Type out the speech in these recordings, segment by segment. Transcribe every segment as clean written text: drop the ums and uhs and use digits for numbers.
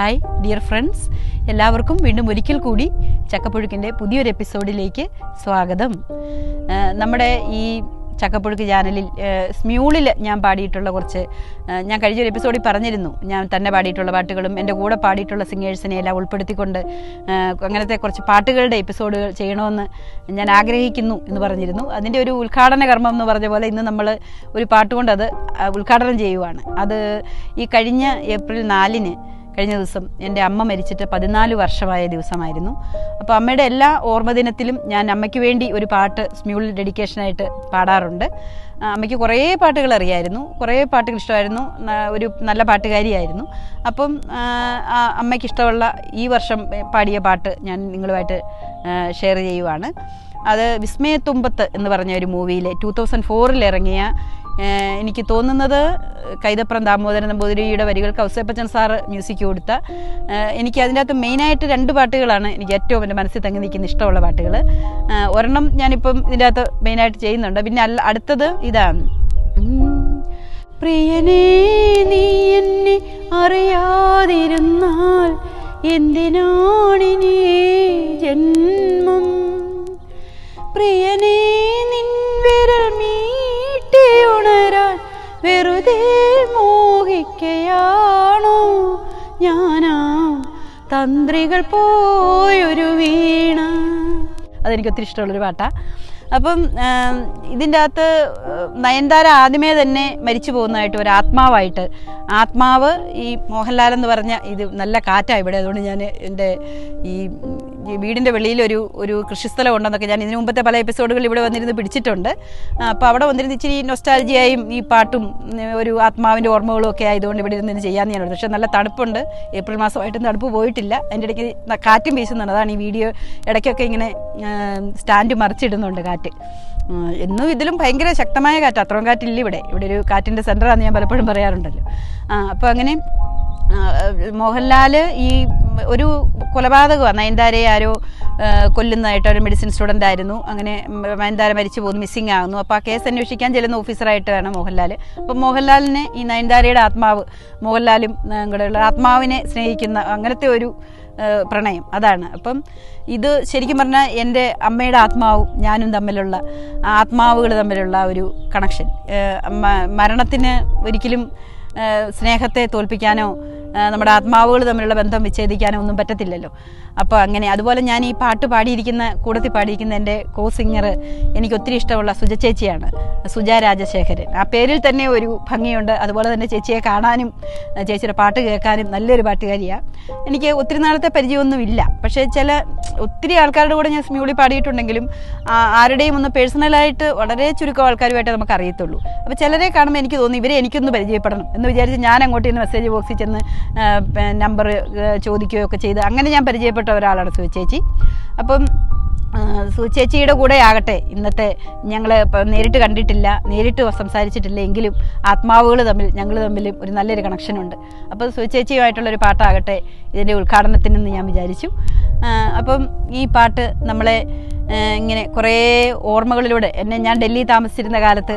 Hi dear friends, എല്ലാവർക്കും വീണ്ടും ഒരിക്കൽ കൂടി ചക്കപ്പുഴുക്കിൻ്റെ പുതിയൊരു എപ്പിസോഡിലേക്ക് സ്വാഗതം. നമ്മുടെ ഈ ചക്കപ്പുഴുക്ക് ചാനലിൽ സ്മ്യൂളിൽ ഞാൻ പാടിയിട്ടുള്ള കുറച്ച്, ഞാൻ കഴിഞ്ഞൊരു എപ്പിസോഡിൽ പറഞ്ഞിരുന്നു, ഞാൻ തന്നെ പാടിയിട്ടുള്ള പാട്ടുകളും എൻ്റെ കൂടെ പാടിയിട്ടുള്ള സിംഗേഴ്സിനെ എല്ലാം ഉൾപ്പെടുത്തിക്കൊണ്ട് അങ്ങനത്തെ കുറച്ച് പാട്ടുകളുടെ എപ്പിസോഡുകൾ ചെയ്യണമെന്ന് ഞാൻ ആഗ്രഹിക്കുന്നു എന്ന് പറഞ്ഞിരുന്നു. അതിൻ്റെ ഒരു ഉദ്ഘാടന കർമ്മം എന്ന് പറഞ്ഞ പോലെ ഇന്ന് നമ്മൾ ഒരു പാട്ടുകൊണ്ട് അത് ഉദ്ഘാടനം ചെയ്യുവാണ്. അത് ഈ കഴിഞ്ഞ ഏപ്രിൽ 4-ന് കഴിഞ്ഞ ദിവസം എൻ്റെ അമ്മ മരിച്ചിട്ട് 14 വർഷമായ ദിവസമായിരുന്നു. അപ്പോൾ അമ്മയുടെ എല്ലാ ഓർമ്മദിനത്തിലും ഞാൻ അമ്മയ്ക്ക് വേണ്ടി ഒരു പാട്ട് സ്മ്യൂളിൽ ഡെഡിക്കേഷനായിട്ട് പാടാറുണ്ട്. അമ്മയ്ക്ക് കുറേ പാട്ടുകൾ അറിയായിരുന്നു, കുറേ പാട്ടുകൾ ഇഷ്ടമായിരുന്നു, ഒരു നല്ല പാട്ടുകാരിയായിരുന്നു. അപ്പം അമ്മയ്ക്ക് ഇഷ്ടമുള്ള ഈ വർഷം പാടിയ പാട്ട് ഞാൻ നിങ്ങളുമായിട്ട് ഷെയർ ചെയ്യുവാണ്. അത് വിസ്മയത്തുമ്പത്ത് എന്ന് പറഞ്ഞ ഒരു മൂവിയിലെ 2004 ഇറങ്ങിയ, എനിക്ക് തോന്നുന്നത് കൈതപ്രം ദാമോദരൻ നമ്പൂതിരിയുടെ വരികൾക്ക് ഔസേപ്പച്ചൻ സാറ് മ്യൂസിക് കൊടുത്ത, എനിക്ക് അതിൻ്റെ അകത്ത് മെയിനായിട്ട് 2 പാട്ടുകളാണ് എനിക്ക് ഏറ്റവും എൻ്റെ മനസ്സിൽ തങ്ങി നിൽക്കുന്ന ഇഷ്ടമുള്ള പാട്ടുകൾ. ഒരെണ്ണം ഞാനിപ്പം ഇതിൻ്റെ അകത്ത് മെയിനായിട്ട് ചെയ്യുന്നുണ്ട്. പിന്നെ അടുത്തത് ഇതാണ്. പ്രിയനേ നീ എന്നെ അറിയാതിരുന്നാൽ എന്തിനാണിനി ജന്മം, പ്രിയനേ നിൻ വിരൽ മീട്ടി ഉണരാൻ വെറുതെ മോഹിക്കയാണോ ഞാനാ തന്ത്രികൾ പോയൊരു വീണ. അതെനിക്ക് ഒത്തിരി ഇഷ്ടമുള്ളൊരു പാട്ടാണ്. അപ്പം ഇതിൻ്റെ അകത്ത് നയൻതാര ആദ്യമേ തന്നെ മരിച്ചു പോകുന്നതായിട്ട് ഒരു ആത്മാവായിട്ട്, ആത്മാവ് ഈ മോഹൻലാൽ എന്ന് പറഞ്ഞ, ഇത് നല്ല കാറ്റാണ് ഇവിടെ, അതുകൊണ്ട് ഞാൻ എൻ്റെ ഈ വീടിൻ്റെ വെളിയിൽ ഒരു കൃഷിസ്ഥലം ഉണ്ടെന്നൊക്കെ ഞാൻ ഇതിനു മുമ്പത്തെ പല എപ്പിസോഡുകളിൽ ഇവിടെ വന്നിരുന്ന് പിടിച്ചിട്ടുണ്ട്. അപ്പോൾ അവിടെ വന്നിരുന്ന് ഇച്ചിരി നൊസ്റ്റാൾജിയായും ഈ പാട്ടും ഒരു ആത്മാവിൻ്റെ ഓർമ്മകളും ഒക്കെ ആയതുകൊണ്ട് ഇവിടെ ഇരുന്ന് ചെയ്യാമെന്ന് ഞാനുണ്ട്. പക്ഷേ നല്ല തണുപ്പുണ്ട്, ഏപ്രിൽ മാസമായിട്ടും തണുപ്പ് പോയിട്ടില്ല. അതിൻ്റെ ഇടയ്ക്ക് കാറ്റും വീശുന്നുണ്ട്. അതാണ് ഈ വീഡിയോ ഇടയ്ക്കൊക്കെ ഇങ്ങനെ സ്റ്റാൻഡ് മറിച്ചിടുന്നുണ്ട് കാറ്റ്. എന്നും ഇതിലും ഭയങ്കര ശക്തമായ കാറ്റ്, അത്രയും കാറ്റില്ല ഇവിടെ ഒരു കാറ്റിൻ്റെ സെൻറ്ററാണെന്ന് ഞാൻ പലപ്പോഴും പറയാറുണ്ടല്ലോ. അപ്പോൾ അങ്ങനെ മോഹൻലാൽ ഈ ഒരു കൊലപാതകമാണ്, നയൻതാരയെ ആരോ കൊല്ലുന്നതായിട്ട്, ഒരു മെഡിസിൻ സ്റ്റുഡൻ്റ് ആയിരുന്നു. അങ്ങനെ നയൻതാര മരിച്ചു പോകുന്നു, മിസ്സിങ് ആകുന്നു. അപ്പോൾ ആ കേസ് അന്വേഷിക്കാൻ ചെല്ലുന്ന ഓഫീസറായിട്ടാണ് മോഹൻലാൽ. അപ്പോൾ മോഹൻലാലിനെ ഈ നയൻതാരയുടെ ആത്മാവ്, മോഹൻലാലും കൂടെയുള്ള ആത്മാവിനെ സ്നേഹിക്കുന്ന അങ്ങനത്തെ ഒരു പ്രണയം, അതാണ്. അപ്പം ഇത് ശരിക്കും പറഞ്ഞാൽ എൻ്റെ അമ്മയുടെ ആത്മാവും ഞാനും തമ്മിലുള്ള, ആത്മാവുകൾ തമ്മിലുള്ള ഒരു കണക്ഷൻ. മരണത്തിന് ഒരിക്കലും സ്നേഹത്തെ തോൽപ്പിക്കാനോ നമ്മുടെ ആത്മാവുകൾ തമ്മിലുള്ള ബന്ധം വിച്ഛേദിക്കാനോ ഒന്നും പറ്റത്തില്ലല്ലോ. അപ്പോൾ അങ്ങനെ അതുപോലെ ഞാൻ ഈ പാട്ട് കൂടത്തിൽ പാടിയിരിക്കുന്ന എൻ്റെ കോ സിംഗർ, എനിക്ക് ഒത്തിരി ഇഷ്ടമുള്ള സുജ ചേച്ചിയാണ്, സുജ രാജശേഖരൻ. ആ പേരിൽ തന്നെ ഒരു ഭംഗിയുണ്ട്. അതുപോലെ തന്നെ ചേച്ചിയെ കാണാനും ചേച്ചിയുടെ പാട്ട് കേൾക്കാനും നല്ലൊരു പാട്ടുകാരിയാണ്. എനിക്ക് ഒത്തിരി നാളത്തെ പരിചയമൊന്നുമില്ല, പക്ഷേ ഒത്തിരി ആൾക്കാരുടെ കൂടെ ഞാൻ സ്മ്യൂളിൽ പാടിയിട്ടുണ്ടെങ്കിലും ആരുടെയും ഒന്ന് പേഴ്സണലായിട്ട് വളരെ ചുരുക്കം ആൾക്കാരുമായിട്ട് നമുക്ക് അറിയത്തുള്ളൂ. അപ്പോൾ ചിലരെ കാണുമ്പോൾ എനിക്ക് തോന്നി ഇവരെ എനിക്കൊന്ന് പരിചയപ്പെടണം എന്ന് വിചാരിച്ച് ഞാൻ അങ്ങോട്ട് ഇന്ന് മെസ്സേജ് ബോക്സിൽ ചെന്ന് നമ്പർ ചോദിക്കുകയൊക്കെ ചെയ്ത് അങ്ങനെ ഞാൻ പരിചയപ്പെട്ട ഒരാളാണ് സുചേച്ചി. അപ്പം സുചേച്ചിയുടെ കൂടെ ആകട്ടെ ഇന്നത്തെ, ഞങ്ങൾ നേരിട്ട് കണ്ടിട്ടില്ല, നേരിട്ട് സംസാരിച്ചിട്ടില്ല, എങ്കിലും ആത്മാവുകൾ ഞങ്ങൾ തമ്മിലും ഒരു നല്ലൊരു കണക്ഷനുണ്ട്. അപ്പോൾ സുചേച്ചിയുമായിട്ടുള്ളൊരു പാട്ടാകട്ടെ ഇതിൻ്റെ ഉദ്ഘാടനത്തിനെന്ന് ഞാൻ വിചാരിച്ചു. അപ്പം ഈ പാട്ട് നമ്മളെ ഇങ്ങനെ കുറേ ഓർമ്മകളിലൂടെ, ഞാൻ ഡൽഹി താമസിച്ചിരുന്ന കാലത്ത്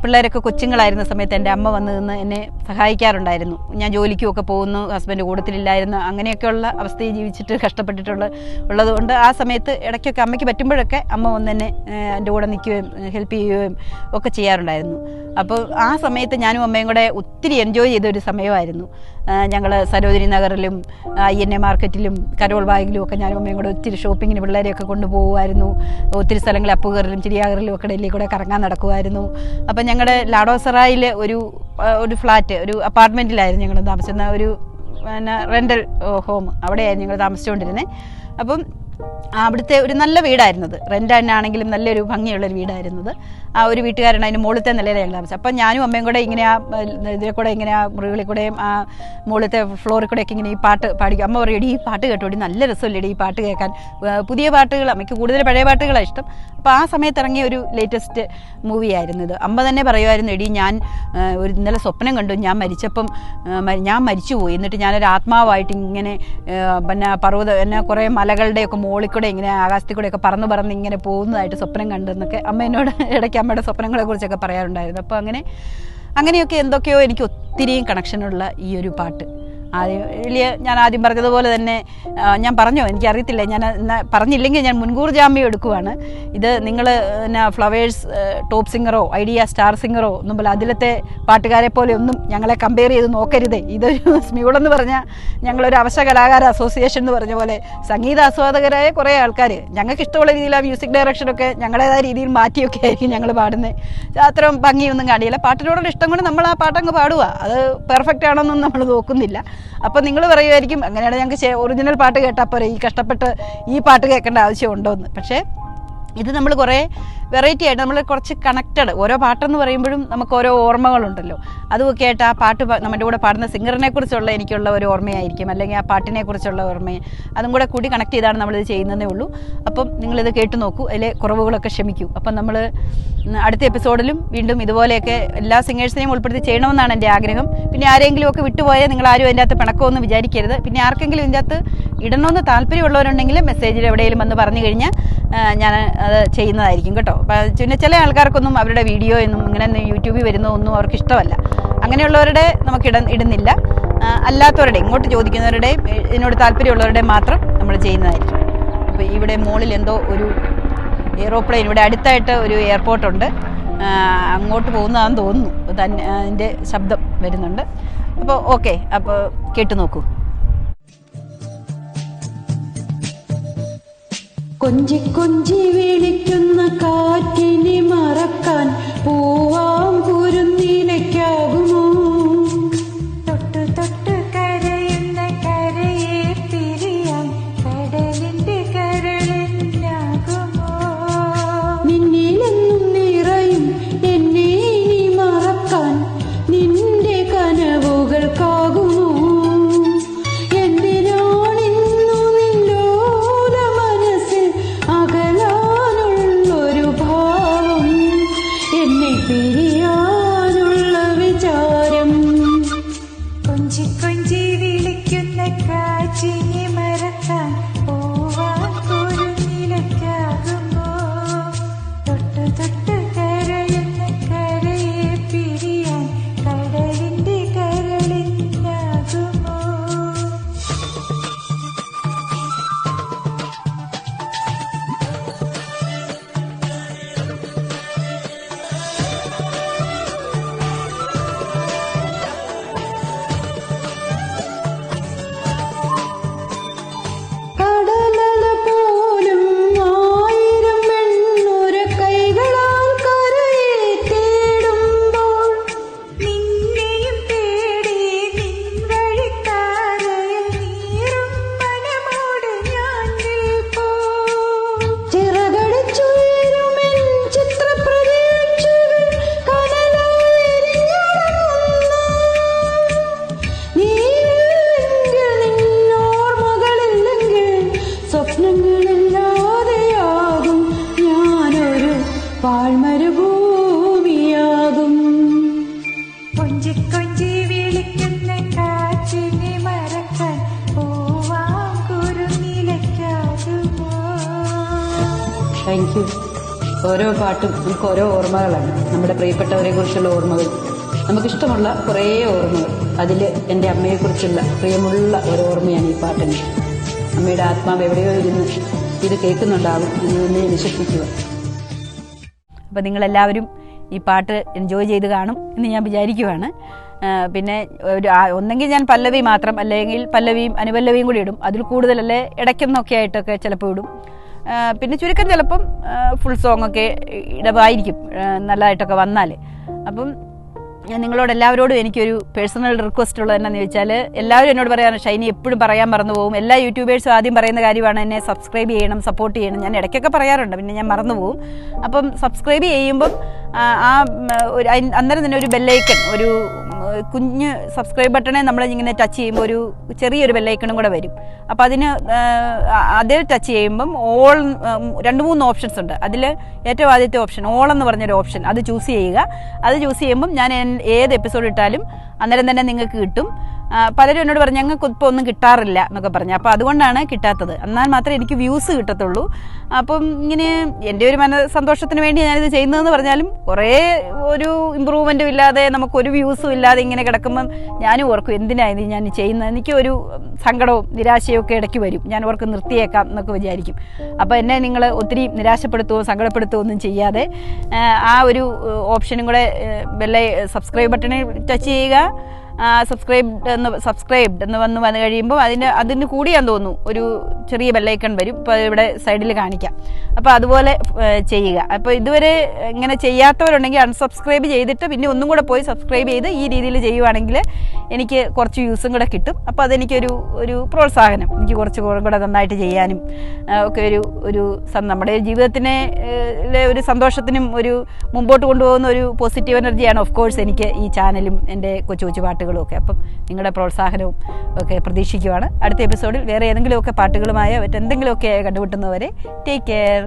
പിള്ളേരൊക്കെ കൊച്ചുങ്ങളായിരുന്ന സമയത്ത് എൻ്റെ അമ്മ വന്ന് നിന്ന് എന്നെ സഹായിക്കാറുണ്ടായിരുന്നു. ഞാൻ ജോലിക്കുമൊക്കെ പോകുന്നു, ഹസ്ബൻഡ് കൂട്ടത്തിലില്ലായിരുന്നു, അങ്ങനെയൊക്കെയുള്ള അവസ്ഥയിൽ ഉള്ളതുകൊണ്ട് ആ സമയത്ത് ഇടയ്ക്കൊക്കെ അമ്മയ്ക്ക് പറ്റുമ്പോഴൊക്കെ അമ്മ വന്ന് എന്നെ എൻ്റെ കൂടെ നിൽക്കുകയും ഹെൽപ്പ് ചെയ്യുകയും ഒക്കെ ചെയ്യാറുണ്ടായിരുന്നു. അപ്പോൾ ആ സമയത്ത് ഞാനും അമ്മയും കൂടെ ഒത്തിരി എൻജോയ് ചെയ്തൊരു സമയമായിരുന്നു. ഞങ്ങൾ സരോജിനി നഗറിലും INA മാർക്കറ്റിലും കരോൾ ബാഗിലും ഒക്കെ ഞാനും അമ്മയും കൂടെ ഒത്തിരി ഷോപ്പിങ്ങിന് പിള്ളേരെയൊക്കെ കൊണ്ടുപോകുമായിരുന്നു. ഒത്തിരി സ്ഥലങ്ങളിൽ അപ്പുകറിലും ചിരിയാകറിലും ഒക്കെ ഡൽഹി കൂടെ കറങ്ങാൻ നടക്കുമായിരുന്നു. അപ്പം ഞങ്ങളുടെ ലാഡോസറായിൽ ഒരു ഫ്ലാറ്റ്, ഒരു അപ്പാർട്ട്മെൻറ്റിലായിരുന്നു ഞങ്ങൾ താമസിച്ചിരുന്ന, ഒരു റെൻ്റൽ ഹോം, അവിടെയായിരുന്നു ഞങ്ങൾ താമസിച്ചുകൊണ്ടിരുന്നത്. അപ്പം അവിടുത്തെ ഒരു നല്ല വീടായിരുന്നത്, റെൻ്റ് തന്നെയാണെങ്കിലും നല്ലൊരു ഭംഗിയുള്ളൊരു വീടായിരുന്നത്. ആ ഒരു വീട്ടുകാരാണ് അതിന് മുകളിലത്തെ നിലയിൽ ഞങ്ങൾ താമസിച്ചത്. അപ്പം ഞാനും അമ്മയും കൂടെ ഇങ്ങനെ ഇതിൽ കൂടെ ഇങ്ങനെ മുറികളിൽ കൂടെയും ആ മുകളിലത്തെ ഫ്ലോറിൽ കൂടെയൊക്കെ ഇങ്ങനെ ഈ പാട്ട് പാടിക്കും. അമ്മ പറയും, ഈ പാട്ട് കേട്ടോടി, നല്ല രസമല്ലേടി ഈ പാട്ട് കേൾക്കാൻ, പുതിയ പാട്ടുകൾ, അമ്മയ്ക്ക് കൂടുതൽ പഴയ പാട്ടുകളാണ് ഇഷ്ടം. അപ്പോൾ ആ സമയത്ത് ഇറങ്ങിയ ഒരു ലേറ്റസ്റ്റ് മൂവി ആയിരുന്നു ഇത്. അമ്മ തന്നെ പറയുമായിരുന്നു, എടി ഞാൻ ഇന്നലെ സ്വപ്നം കണ്ടു, ഞാൻ മരിച്ചപ്പം ഞാൻ മരിച്ചുപോയി, എന്നിട്ട് ഞാനൊരു ആത്മാവായിട്ട് ഇങ്ങനെ പിന്നെ കുറേ മലകളുടെയൊക്കെ മുകളിൽ കൂടെ ഇങ്ങനെ ആകാശത്തിൽ കൂടെയൊക്കെ പറന്ന് ഇങ്ങനെ പോകുന്നതായിട്ട് സ്വപ്നം കണ്ടെന്നൊക്കെ അമ്മ എന്നോട് ഇടയ്ക്ക് അമ്മയുടെ സ്വപ്നങ്ങളെ കുറിച്ചൊക്കെ പറയാറുണ്ടായിരുന്നു. അപ്പോൾ അങ്ങനെയൊക്കെ എന്തൊക്കെയോ എനിക്ക് ഒത്തിരിയും കണക്ഷനുള്ള ഈ ഒരു പാട്ട് ഞാൻ ആദ്യം പറഞ്ഞതുപോലെ തന്നെ ഞാൻ പറഞ്ഞോ എനിക്കറിയത്തില്ല, ഞാൻ പറഞ്ഞില്ലെങ്കിൽ ഞാൻ മുൻകൂർ ജാമ്യം എടുക്കുവാണ്. ഇത് നിങ്ങൾ ഫ്ലവേഴ്സ് ടോപ്പ് സിംഗറോ ഐഡിയ സ്റ്റാർ സിംഗറോ ഒന്നും പോലെ അതിലത്തെ പാട്ടുകാരെ പോലെ ഒന്നും ഞങ്ങളെ കമ്പയർ ചെയ്ത് നോക്കരുതേ. ഇതൊരു സ്മ്യൂളെന്ന് പറഞ്ഞാൽ ഞങ്ങളൊരു അവശ കലാകാര അസോസിയേഷൻ എന്ന് പറഞ്ഞ പോലെ സംഗീത ആസ്വാദകരായ കുറേ ആൾക്കാർ ഞങ്ങൾക്ക് ഇഷ്ടമുള്ള രീതിയിൽ ആ മ്യൂസിക് ഡയറക്ഷനൊക്കെ ഞങ്ങളുടേതായ രീതിയിൽ മാറ്റിയൊക്കെ ആയിരിക്കും ഞങ്ങൾ പാടുന്നത്. അത്രയും ഭംഗിയൊന്നും കാണിയില്ല. പാട്ടിനോടുള്ള ഇഷ്ടം കൊണ്ട് നമ്മൾ ആ പാട്ടങ്ങ് പാടുക. അത് പെർഫെക്റ്റ് ആണോന്നൊന്നും നമ്മൾ നോക്കുന്നില്ല. അപ്പോൾ നിങ്ങൾ പറയുമായിരിക്കും അങ്ങനെയാണ് ഞങ്ങൾക്ക് ഒറിജിനൽ പാട്ട് കേട്ടാൽ പോരെ, ഈ കഷ്ടപ്പെട്ട് ഈ പാട്ട് കേൾക്കേണ്ട ആവശ്യമുണ്ടോ എന്ന്. പക്ഷേ ഇത് നമ്മൾ കുറേ വെറൈറ്റി ആയിട്ട് നമ്മൾ കുറച്ച് കണക്റ്റഡ്, ഓരോ പാട്ടെന്ന് പറയുമ്പോഴും നമുക്ക് ഓരോ ഓർമ്മകളുണ്ടല്ലോ. അതുമൊക്കെ ആയിട്ട് ആ പാട്ട് നമ്മുടെ കൂടെ പാടുന്ന സിംഗറിനെ കുറിച്ചുള്ള എനിക്കുള്ള ഒരു ഓർമ്മയായിരിക്കും, അല്ലെങ്കിൽ ആ പാട്ടിനെ കുറിച്ചുള്ള ഓർമ്മയെ അതും കൂടെ കൂടി കണക്ട് ചെയ്താണ് നമ്മളിത് ചെയ്യുന്നതേ ഉള്ളൂ. അപ്പം നിങ്ങളിത് കേട്ട് നോക്കൂ, അതിലെ കുറവുകളൊക്കെ ക്ഷമിക്കൂ. അപ്പം നമ്മൾ അടുത്ത എപ്പിസോഡിലും വീണ്ടും ഇതുപോലെയൊക്കെ എല്ലാ സിംഗേഴ്സിനെയും ഉൾപ്പെടുത്തി ചെയ്യണമെന്നാണ് എൻ്റെ ആഗ്രഹം. പിന്നെ ആരെങ്കിലും ഒക്കെ വിട്ടുപോയാൽ നിങ്ങൾ ആരും അതിൻ്റെ അകത്ത് പിണക്കമൊന്നും വിചാരിക്കരുത്. പിന്നെ ആർക്കെങ്കിലും ഇതിൻ്റെ അകത്ത് ഇടണമെന്ന് താല്പര്യമുള്ളവരുണ്ടെങ്കിൽ മെസ്സേജിൽ എവിടെയെങ്കിലും വന്ന് പറഞ്ഞു കഴിഞ്ഞാൽ ഞാൻ അത് ചെയ്യുന്നതായിരിക്കും കേട്ടോ. പിന്നെ ചില ആൾക്കാർക്കൊന്നും അവരുടെ വീഡിയോ ഒന്നും ഇങ്ങനെ യൂട്യൂബിൽ വരുന്നതൊന്നും അവർക്ക് ഇഷ്ടമല്ല. അങ്ങനെയുള്ളവരുടെ നമുക്ക് ഇടുന്നില്ല. അല്ലാത്തവരുടെ ഇങ്ങോട്ട് ചോദിക്കുന്നവരുടെ ഇതിനോട് താല്പര്യമുള്ളവരുടെ മാത്രം നമ്മൾ ചെയ്യുന്നതായിരിക്കും. അപ്പോൾ ഇവിടെ മുകളിൽ എന്തോ ഒരു എയ്റോപ്ലെയിൻ, ഇവിടെ അടുത്തായിട്ട് ഒരു എയർപോർട്ടുണ്ട്, അങ്ങോട്ട് പോകുന്നതാണെന്ന് തോന്നുന്നു. തന്നെ അതിൻ്റെ ശബ്ദം വരുന്നുണ്ട്. അപ്പോൾ ഓക്കെ, അപ്പോൾ കേട്ടു നോക്കൂ. കൊഞ്ചി കൊഞ്ചി വിളിക്കുന്ന കാറ്റിനെ മറക്കാൻ പൂവാം കുരുന്നിലയ്ക്കാകുമോ? തൊട്ടു തൊട്ടു കരയുന്ന കരയെ പിരിയാൻ കടലിന്റെ കരളിനാകുമോ? നിന്നിലെന്നും നിറയും എന്നെ ഇനി മറക്കാൻ നിന്റെ കനവുകൾക്കാകുമോ? പാഴ്മരുഭൂമിയാകും. കൊഞ്ചി കൊഞ്ചി വിളിക്കുന്ന കാറ്റിനെ മറക്കാൻ പൂവാം കുരുന്നിലയ്ക്കാകുമോ? Thank you. ഓരോ പാട്ടും നമുക്ക് ഓരോ ഓർമ്മകളാണ്, നമ്മുടെ പ്രിയപ്പെട്ടവരെ കുറിച്ചുള്ള ഓർമ്മകൾ, നമുക്കിഷ്ടമുള്ള കുറേ ഓർമ്മകൾ. അതിൽ എൻ്റെ അമ്മയെക്കുറിച്ചുള്ള പ്രിയമുള്ള ഒരു ഓർമ്മയാണ് ഈ പാട്ടിന്. അമ്മയുടെ ആത്മാവ് എവിടെയോ ഇരുന്ന് ഇത് കേൾക്കുന്നുണ്ടാകും എന്ന് തന്നെ വിശ്വസിക്കുക. അപ്പോൾ നിങ്ങളെല്ലാവരും ഈ പാട്ട് എൻജോയ് ചെയ്ത് കാണും എന്ന് ഞാൻ വിചാരിക്കുവാണ്. പിന്നെ ഒന്നെങ്കിൽ ഞാൻ പല്ലവി മാത്രം, അല്ലെങ്കിൽ പല്ലവിയും അനുപല്ലവിയും കൂടി ഇടും. അതിൽ കൂടുതലല്ലേ ഇടയ്ക്കൊന്നൊക്കെ ആയിട്ടൊക്കെ ചിലപ്പോൾ ഇടും. പിന്നെ ചുരുക്കം ചിലപ്പം ഫുൾ സോങ്ങൊക്കെ ഇടവായിരിക്കും നല്ലതായിട്ടൊക്കെ വന്നാൽ. അപ്പം നിങ്ങളോട് എല്ലാവരോടും എനിക്കൊരു പേഴ്സണൽ റിക്വസ്റ്റ് ഉള്ളത് എന്നാന്ന് ചോദിച്ചാൽ, എല്ലാവരും എന്നോട് പറയാറ് ഷൈനി എപ്പോഴും പറയാൻ മറന്നു പോകും. എല്ലാ യൂട്യൂബേഴ്സും ആദ്യം പറയുന്ന കാര്യമാണ് എന്നെ സബ്സ്ക്രൈബ് ചെയ്യണം, സപ്പോർട്ട് ചെയ്യണം. ഞാൻ ഇടയ്ക്കൊക്കെ പറയാറുണ്ട്, പിന്നെ ഞാൻ മറന്നു പോകും. അപ്പം സബ്സ്ക്രൈബ് ചെയ്യുമ്പം അന്നേരം തന്നെ ഒരു ബെല്ലൈക്കൺ, ഒരു കുഞ്ഞ് സബ്സ്ക്രൈബ് ബട്ടണെ നമ്മൾ ഇങ്ങനെ ടച്ച് ചെയ്യുമ്പോൾ ഒരു ചെറിയൊരു ബെല്ലൈക്കണും കൂടെ വരും. അപ്പോൾ അതിൽ ടച്ച് ചെയ്യുമ്പം ഓൾ 2-3 ഓപ്ഷൻസ് ഉണ്ട്. അതിൽ ഏറ്റവും ആദ്യത്തെ ഓപ്ഷൻ ഓൾ എന്ന് പറഞ്ഞൊരു ഓപ്ഷൻ, അത് ചൂസ് ചെയ്യുക. അത് ചൂസ് ചെയ്യുമ്പം ഞാൻ ഏത് എപ്പിസോഡ് ഇട്ടാലും അന്നേരം തന്നെ നിങ്ങൾക്ക് കിട്ടും. പലരും എന്നോട് പറഞ്ഞു ഞങ്ങൾക്ക് ഇപ്പോൾ ഒന്നും കിട്ടാറില്ല എന്നൊക്കെ പറഞ്ഞു. അപ്പോൾ അതുകൊണ്ടാണ് കിട്ടാത്തത്. എന്നാൽ മാത്രമേ എനിക്ക് വ്യൂസ് കിട്ടത്തുള്ളൂ. അപ്പം ഇങ്ങനെ എൻ്റെ ഒരു സന്തോഷത്തിന് വേണ്ടി ഞാനിത് ചെയ്യുന്നതെന്ന് പറഞ്ഞാലും കുറേ ഒരു ഇമ്പ്രൂവ്മെൻറ്റും ഇല്ലാതെ നമുക്കൊരു വ്യൂസും ഇല്ലാതെ ഇങ്ങനെ കിടക്കുമ്പം ഞാനും ഓർക്കും എന്തിനാണ് ഞാൻ ചെയ്യുന്നത്. എനിക്കൊരു സങ്കടവും നിരാശയും ഒക്കെ ഇടയ്ക്ക് വരും. ഞാൻ ഓർക്ക് നിർത്തിയേക്കാം എന്നൊക്കെ വിചാരിക്കും. അപ്പോൾ എന്നെ നിങ്ങൾ ഒത്തിരി നിരാശപ്പെടുത്തുകയോ സങ്കടപ്പെടുത്തുകയോ ഒന്നും ചെയ്യാതെ ആ ഒരു ഓപ്ഷനും കൂടെ സബ്സ്ക്രൈബ് ബട്ടണിൽ ടച്ച് ചെയ്യുക. സബ്സ്ക്രൈബ്ഡ് എന്ന് വന്ന് കഴിയുമ്പോൾ അതിന് കൂടിയാന്ന് തോന്നുന്നു ഒരു ചെറിയ ബെല്ലൈക്കൺ വരും. ഇപ്പോൾ ഇവിടെ സൈഡിൽ കാണിക്കാം. അപ്പോൾ അതുപോലെ ചെയ്യുക. അപ്പോൾ ഇതുവരെ ഇങ്ങനെ ചെയ്യാത്തവരുണ്ടെങ്കിൽ അൺസബ്സ്ക്രൈബ് ചെയ്തിട്ട് പിന്നെ ഒന്നും കൂടെ പോയി സബ്സ്ക്രൈബ് ചെയ്ത് ഈ രീതിയിൽ ചെയ്യുവാണെങ്കിൽ എനിക്ക് കുറച്ച് വ്യൂസും കൂടെ കിട്ടും. അപ്പോൾ അതെനിക്കൊരു പ്രോത്സാഹനം, എനിക്ക് കുറച്ച് കൂടെ നന്നായിട്ട് ചെയ്യാനും ഒക്കെ ഒരു നമ്മുടെ ജീവിതത്തിനെ ഒരു സന്തോഷത്തിനും ഒരു മുമ്പോട്ട് കൊണ്ടുപോകുന്ന ഒരു പോസിറ്റീവ് എനർജിയാണ് ഓഫ് കോഴ്സ് എനിക്ക് ഈ ചാനലും എൻ്റെ കൊച്ചു കൊച്ചു പാട്ടുകളും ഒക്കെ. അപ്പം നിങ്ങളുടെ പ്രോത്സാഹനവും ഒക്കെ പ്രതീക്ഷിക്കുവാണ്. അടുത്ത എപ്പിസോഡിൽ വേറെ ഏതെങ്കിലുമൊക്കെ പാട്ടുകളുമായ മറ്റെന്തെങ്കിലുമൊക്കെ കണ്ടുമുട്ടുന്നവരെ ടേക്ക് കെയർ.